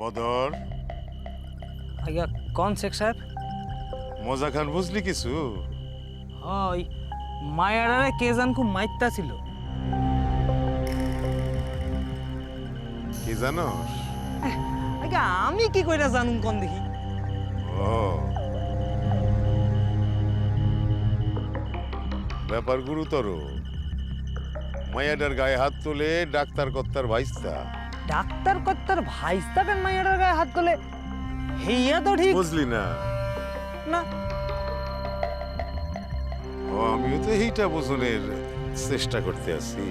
বদর আজ্ঞা কোন শেখ সাহেব? মজা খান বুঝলি কিছু? ওই মায়ারারে কে জান খুব মাইত্তা ছিল। কি জানোস? আজ্ঞা আমি কি কইরা জানুম কোন দেখি? ও ব্যাপার গুরুতর। মায়াডার গায়ে হাত তোলে ডাক্তার কর্তার ভাইস্তা। ডাক্তার কর্তার ভাইস্তা কেন মায়ারার গায়ে হাত তোলে? হেইয়া তো ঠিক বুঝলি না? না। ও আমিও তো এইটা বোঝনের চেষ্টা করতে আছি।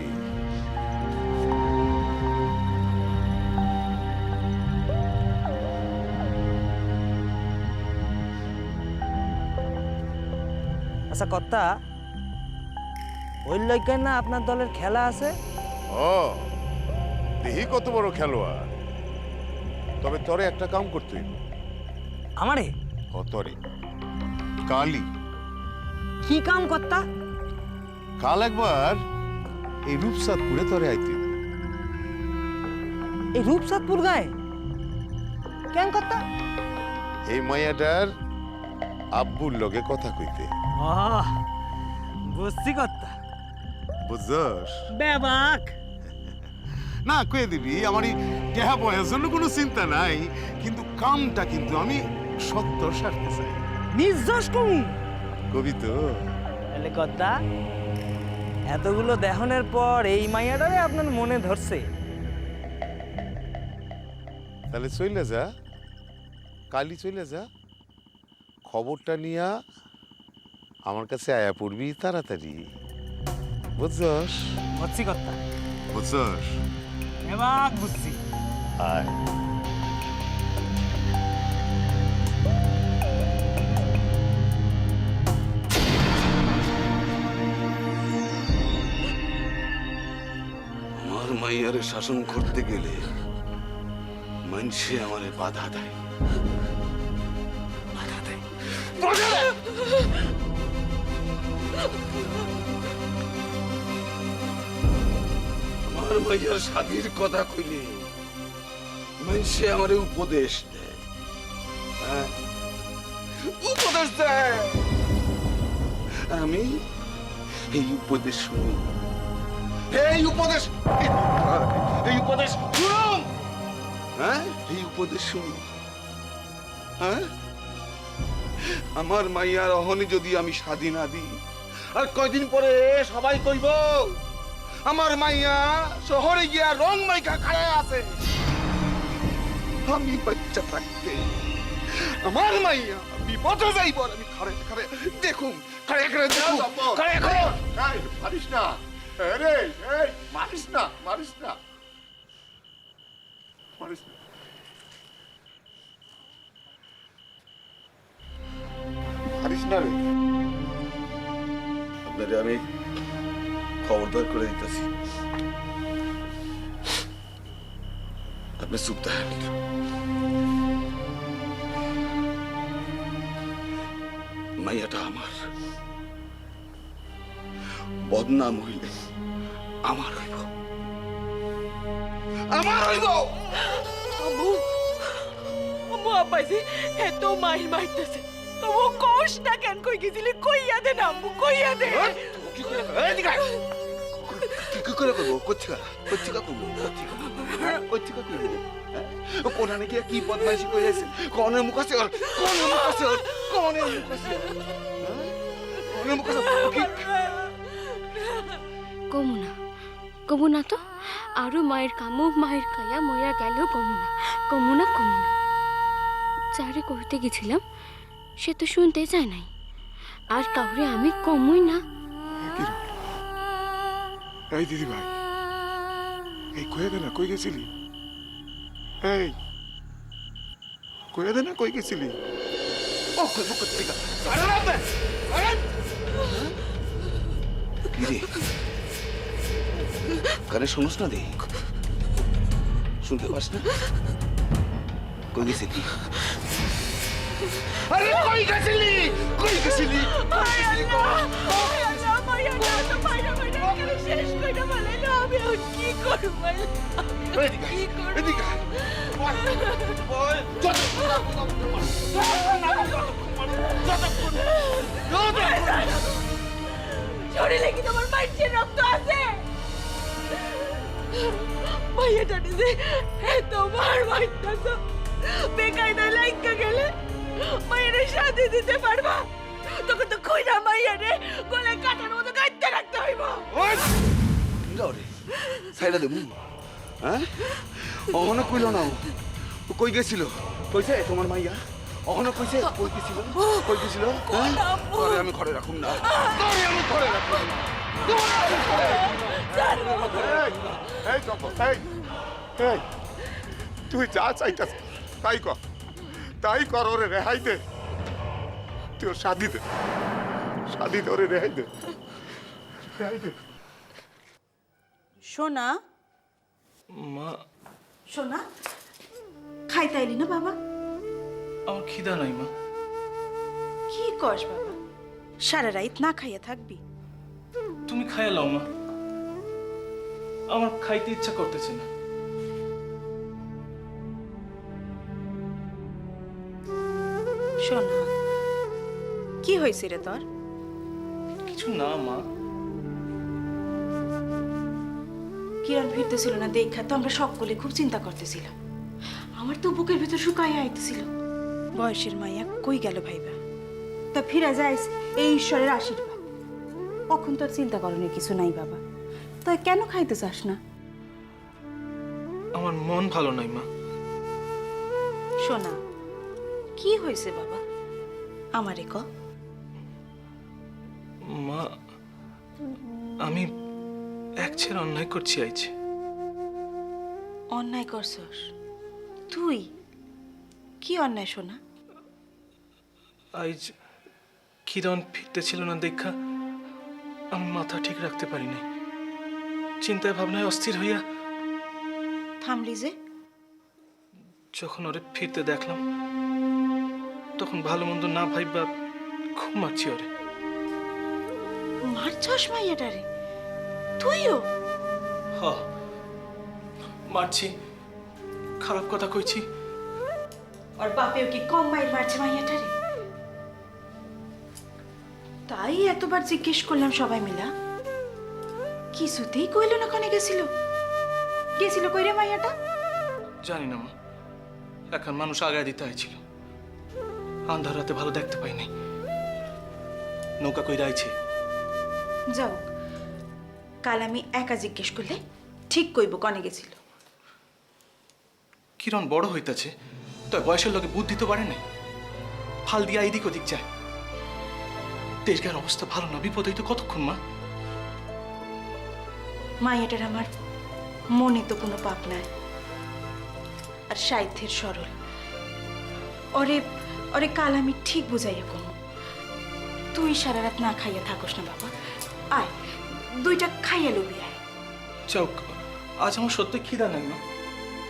আচ্ছা কর্তা, ওই লইকেন না আপনার দলের খেলা আছে? ও দেখি কত বড় খেলোয়াড়। তবে তরে একটা কাম করতে হইব। আমারে ও তরে কালি কি কাম কর্তা? কাল একবার এই রূপসাদপুরে তরে আইতে হইব। এই রূপসাদপুর গায়ে কেন কর্তা? এই মায়াটার আব্বুর লগে কথা কইতে। বুঝছি কর্তা। বুঝছস? বেবাক না কয়ে দিবি, আমারই টেহা পয়সার জন্য কোনো চিন্তা নাই, কিন্তু কামটা কিন্তু আমি সত্তর সারতে চাই। নির্যশ কমু কবি তো। তাহলে কর্তা, এতগুলো দেহনের পর এই মাইয়াটারে আপনার মনে ধরছে? তাহলে চলে যা, কালি চলে যা, খবরটা নিয়া আমার কাছে আয়া পড়বি তাড়াতাড়ি। বুঝছস? বুঝছি কর্তা, বুঝছস? বেবাক বুঝছি। আয় আমার মাইয়ারে শাসন করতে গেলে মানুষে আমারে বাধা দেয়। বাধা দেয়, বাধা দেয়। আমার মাইয়ার স্বাধীর কথা কইলে মানুষে আমারে উপদেশ দেয়। হ্যাঁ, উপদেশ দেয়। আমি এই উপদেশ শুনি। এই উপদেশ শুনুন। হ্যাঁ, এই উপদেশ শুনুন। হ্যাঁ, আমার মাইয়ার অহনি যদি আমি স্বাধীন না দিই, আর কয়দিন পরে সবাই কইব আমার মাইয়া শহরে গিয়া রং মাইকা খায় আছে। আমি বাচ্চা থাকতে আমার মাইয়া বিপদে যাইব। আমি খারে খারে দেখুন, খারে খারে দেখুন, খারে খারে। মারিস না রে, এই মারিস না, মারিস না, মারিস না। মারিস না রে। আপনাদের আমি খবরদার করে দিতেছি, আপনি চুপ থাকেন। মাইয়াটা আমার, বদনাম হইলে আমার হইব, আমার হইব। আম্মু আম্মু আব্বাজি এত মাইল মাইতেছে, তবু কোষ না কেন কই গেছিলি? কইয়া দে না আম্মু, কইয়া দে। কি করে এদিকে আয়। কি করে করবো? কচ্ছিকা কচ্ছিকা করবো, কচ্ছিকা কচ্ছিকা করবো। কোনানে গিয়ে কি বদমাইশি করে আছে? কনের মুখ আছে ওর, কনের মুখ আছে ওর, কনের মুখ আছে ওর, কনের মুখ আছে। কমু না তো, আরো মায়ের কামু মায়ের কায়া ময়া গেল। কমু না যারে কইতে গেছিলাম সে তো শুনতে চায় নাই, আর কাউরে আমি কমুই না। এই দিদি ভাই, এই কয়ে দে না কই গেছিলি? এই কয়ে দে না কই গেছিলি? ও কইব কচ্ছিকা আরে রাবে আরে কি রে? কানে শুনছ না? দেখ, শুনতে পাস না? কই গেছিলি? আরে কই গেছিলি? কই গেছিলি? শেষ কইরা বলে না, আমি আমি এখন কি করব মাইল এদিকে আয়, কি করব এদিকে আয়। বল, বল, যতক্ষণ না ততক্ষণ মার। যতক্ষণ না ততক্ষণ মার। যতক্ষণ না, যতক্ষণ না। শরীরে কি তোমার মাইটের রক্ত আছে মাইয়াটা যে তোমার মাইটাছো বেকায়দায় লাইকা গেলে মায়ের শাদি দিতে পারবা তখন তো কইরা মাইয়ারে গলায় কাটার মতো গাইতে রাখতে হইব ওই! যাও রে, সাইডা দেবো। হ্যাঁ? অহনো কইল না ও। ও কই গেছিল? কইছে তোমার মাইয়া? অহনো কইছে? কই গেছিল? কই গেছিল? হ্যাঁ? আরে আমি ঘরে রাখুম না। আরে আমি ঘরে রাখুম না। এই চকো, এই তুই যা চাইতাস তাই কর, তাই কর, ওরে রেহাই দে, তুই ওর শাদি দে, শাদি দে, ওরে রেহাই দে, রেহাই দে। সোনা মা, সোনা খাইতে আইলি না বাবা? আমার খিদা নাই মা। কি কস বাবা, সারা রাত না খাইয়া থাকবি? তুমি খাইয়া লাও মা, আমার খাইতে ইচ্ছা করতেছে না। সোনা কি হয়েছে রে তোর? কিছু না মা। কিরণ ফিরতেছিল না দেখা তো আমরা সকলে খুব চিন্তা করতেছিলাম। আমার তো বুকের ভিতর শুকাইয়া আইতেছিল। বয়সের মাইয়া কই গেল ভাইবা? তা ফিরে যাইস এই ঈশ্বরের আশীর্বাদ। কখন তোর চিন্তা করণের কিছু নাই বাবা। তুই কেন খাইতে চাস না? আমার মন ভালো নাই মা। সোনা কি হয়েছে বাবা, আমারে ক। মা, আমি এক ছেড়ে অন্যায় করছি আইছে। অন্যায় করছস তুই? কি অন্যায় সোনা? আইজ কিরণ ফিরতেছিল না দেখা আমি মাথা ঠিক রাখতে পারিনি। চিন্তায় ভাবনায় অস্থির হইয়া থামলি যে? যখন ওরে ফিরতে দেখলাম তখন ভালো মন্দ না ভাইবা খুব মারছি ওরে। মারছস মাইয়াটারে তুইও? হ, মারছি, খারাপ কথা কইছি। আর বাপেও কি কম মাইর মারছে মাইয়াটারে? তাই এতবার জিজ্ঞেস করলাম সবাই মিলা, কিছুতেই কইল না কনে গেছিল। গেছিল কই রে মাইয়াটা? জানি না মা, এখন মানুষ আগায় দিতে হয়েছিল। আন্ধার রাতে ভালো দেখতে পাইনি। নৌকা কই রাইছে। যাও, কাল আমি একা জিজ্ঞেস করলে ঠিক কইব কনে গেছিল। কিরণ বড় হইতাছে, তো বয়সের লোকে বুদ্ধি তো বাড়ে নাই। ফাল দিয়া এদিক ওদিক যায়। দেশগার অবস্থা ভালো না, বিপদ হইতো কতক্ষণ মা। মাইয়াটার আমার মনে তো কোনো পাপ নাই, আর সাহিত্যের সরল। ওরে ওরে কাল আমি ঠিক বুঝাইয়া কম। তুই সারা রাত না খাইয়া থাকস না বাবা, আয় দুইটা খাইয়া লবি আয়। যাও, আজ আমার সত্যি খিদা নাই মা।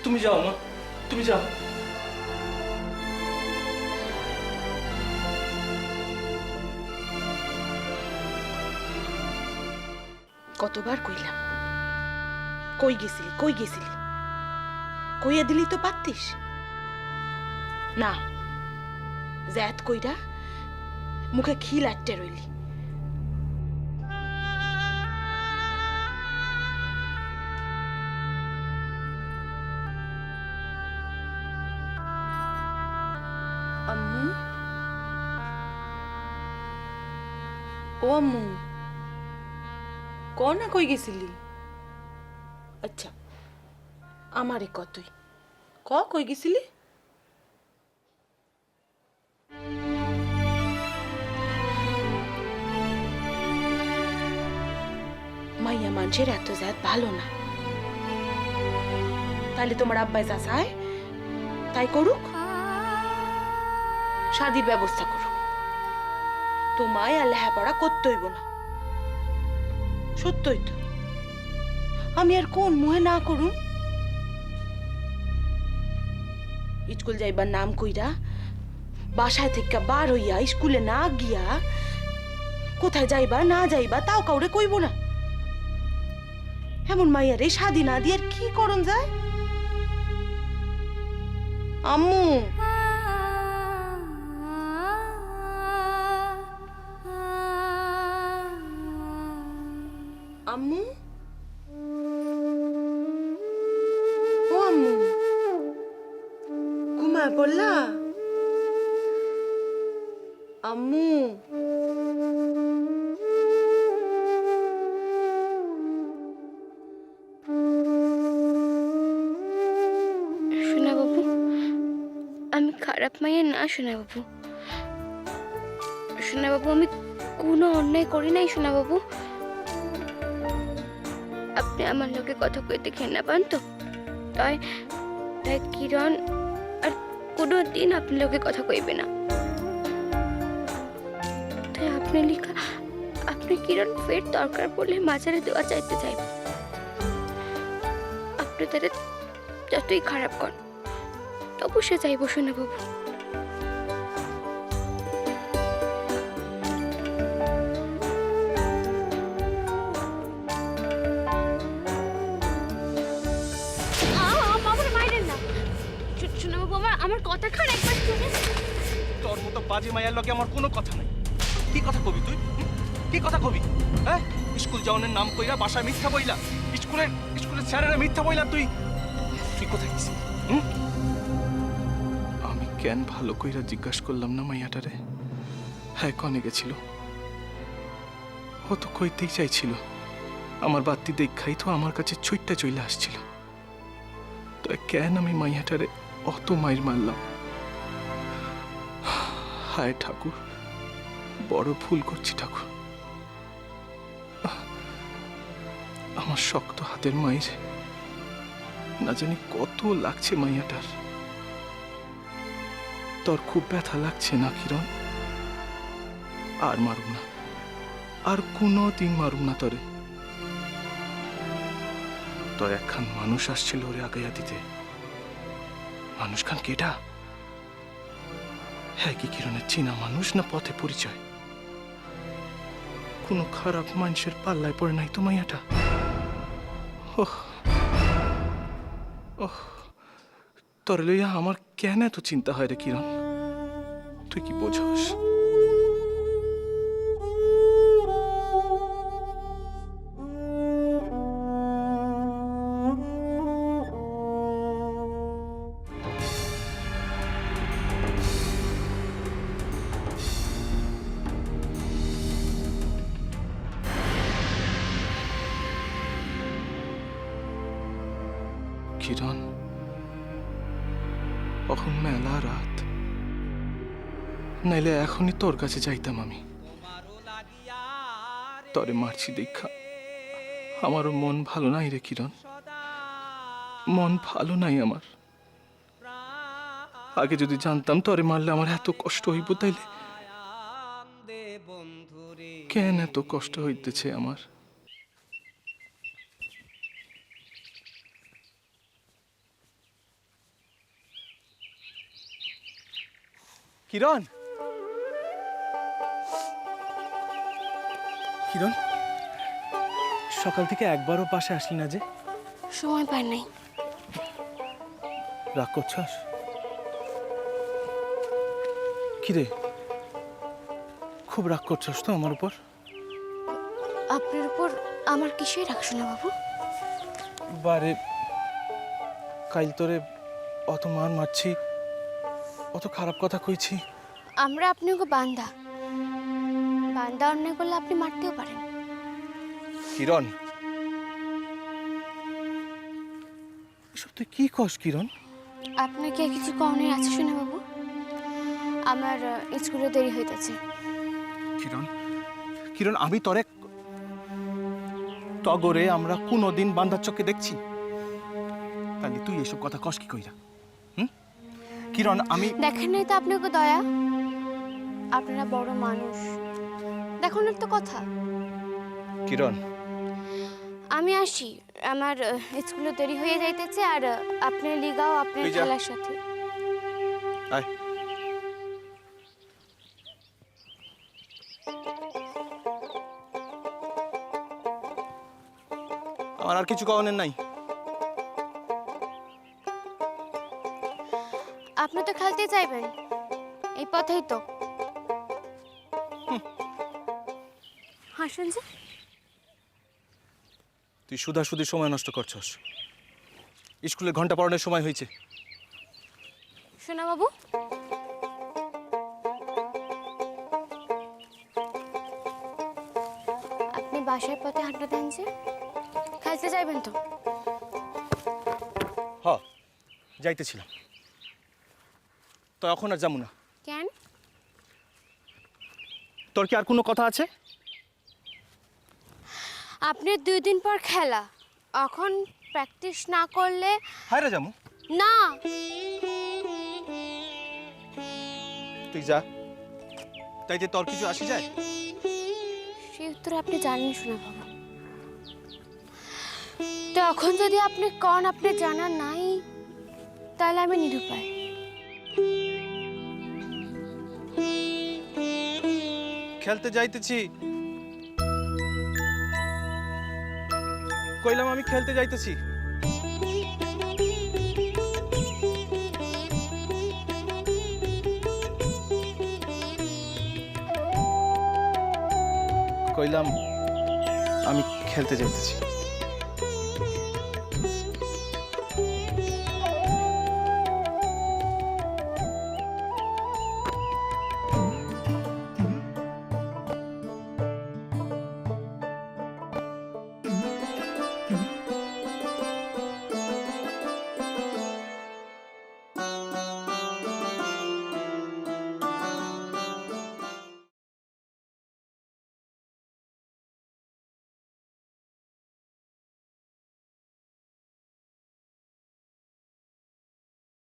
তুমি যাও মা, তুমি যাও। কতবার কইলাম, কই গেছিলি কই গেছিলি, কইয়া দিলি তো পারতিস না। জ্যাত কইরা মুখে খিল আটটে রইলি। আম্মু, ও আম্মু, কনা কই গেছিলি? আচ্ছা আমারে ক, তুই ক কই গেছিলি? মাইয়া মানুষের এত জাত ভালো না। তাহলে তোমার আব্বাই যা চায় তাই করুক, শাদির ব্যবস্থা করুক। তোমায় আর লেহাপড়া করতে হইব না। সত্যই তো, আমি আর কোন মুহে না করুন? স্কুল যাইবার নাম কইরা বাসায় থেকে বার হইয়া স্কুলে না গিয়া কোথায় যাইবা না যাইবা তাও কাউরে কইব না। এমন মাইয়ারে শাদি না দিয়ে আর কি করন যায়? আম্মু, আম্মু, ও আম্মু, ঘুমায় পড়লা? আম্মু, সোনা বাবু, আমি খারাপ মাইয়া না সোনা বাবু। সোনা বাবু, আমি কোনো অন্যায় করি নাই সোনা বাবু। আপনি আমার লোকে কথা কইতে ঘেন্না পান তো, তাই তাই কিরণ আর কোনো দিন আপনার লোকে কথা কইবে না। তাই আপনি লিখা আপনি কিরণ ফের দরকার পড়লে মাঝারে দেওয়া চাইতে চাইবে। আপনি তাদের যতই খারাপ কর তবু সে চাইব সোনা বাবু। আমার কথা খান একবার শুনে। তোর মতো বাজে মাইয়ার লগে আমার কোনো কথা নাই। কি কথা কবি তুই? কি কথা কবি? হ্যাঁ, স্কুল যাওয়ানোর নাম কইরা বাসায় মিথ্যা বইলা, স্কুলের স্যারেরা মিথ্যা বইলা, তুই কোথায় গেছিস? আমি কেন ভালো কইরা জিজ্ঞাসা করলাম না মাইয়াটারে হ্যাঁ কনে গেছিল? ও তো কইতেই চাইছিল, আমার বাত্তি দেখাই তো আমার কাছে ছুটটা চলে আসছিল। তো কেন আমি মাইয়াটারে অত মাইর মারলাম? হায় ঠাকুর, বড় ভুল করছি ঠাকুর। আমার শক্ত হাতের মাইর না জানি কত লাগছে মাইয়াটার। তোর খুব ব্যথা লাগছে না কিরণ? আর মারুম না, আর কোনো দিন মারুম না তোরে। তোর একখান মানুষ আসছিল ওরে আগাইয়া দিতে। মানুষ খান কেটা? হ্যাঁ কি কিরণের চেনা মানুষ না পথে পরিচয়? কোনো খারাপ মানুষের পাল্লায় পড়ে নাই তো মাইয়াটা? ওহ ওহ, তোর লইয়া আমার কেন এত চিন্তা হয় রে কিরণ? তুই কি বোঝস? কিরণ, এখন মেলা রাত, নাইলে এখনই তোর কাছে যাইতাম আমি। তরে মারছি দেখা আমারও মন ভালো নাই রে কিরণ, মন ভালো নাই আমার। আগে যদি জানতাম তরে মারলে আমার এত কষ্ট হইব, তাইলে কেন এত কষ্ট হইতেছে আমার? কিরণ, কিরণ, সকাল থেকে একবারও পাশে আসলি না যে? সময় পাই নাই। রাগ করছস? কিরে, খুব রাগ করছস তো আমার উপর? আপনার উপর আমার কিসের রাগ সোনা বাবু? বারে কাইল তোরে অত মান মারছি, অত খারাপ কথা কইছি। আমরা আপনাকে বান্দা বান্দা অন্যায় করলে আপনি মারতেও পারেন। কিরণ, এসব তুই কি কস কিরণ? আপনাকে কিছু কনের আছে সোনা বাবু? আমার স্কুলে দেরি হইতেছে। কিরণ, কিরণ, আমি তোরে তগরে আমরা কোনোদিন বান্দার চোখে দেখছি? তাহলে তুই এসব কথা কস কি কইরা? কিরণ, আমি দেখেন নাই তো আপনাকে দয়া? আপনারা বড় মানুষ, দেখুন তো কথা। কিরণ, আমি আসি, আমার স্কুলে দেরি হয়ে যাইতেছে, আর আপনি লিগাও আপনার তুই যা। খেলার সাথে। আয়। আমার আমার আর কিছু কওনের নাই। আপনি তো খেলতে চাইবেন, এই পথেই তো। হাসেন যে। তুই সুধাসুধি সময় নষ্ট করছস। স্কুলে ঘন্টা পড়ানোর সময় হয়েছে। শোনা বাবু, আপনি বাসার পথে হাঁটা দেন যে, খেলতে যাইবেন তো? হ, যাইতেছিলাম, তো এখন আর যাবো না। কেন? তোর কি আর কোনো কথা আছে? আপনি 2 দিন পর খেলা, এখন প্র্যাকটিস না করলে। হায়রা যাবো। না, তুই যা, তাইতে তোর কিছু আসি যায়? সেই উত্তর আপনি জানেন শোনা বাবু। তো এখন যদি আপনি কন আপনি জানা নাই, তাহলে আমি নিরুপায়। খেলতে যাইতেছি, কইলাম আমি খেলতে যাইতেছি। কইলাম আমি খেলতে যাইতেছি।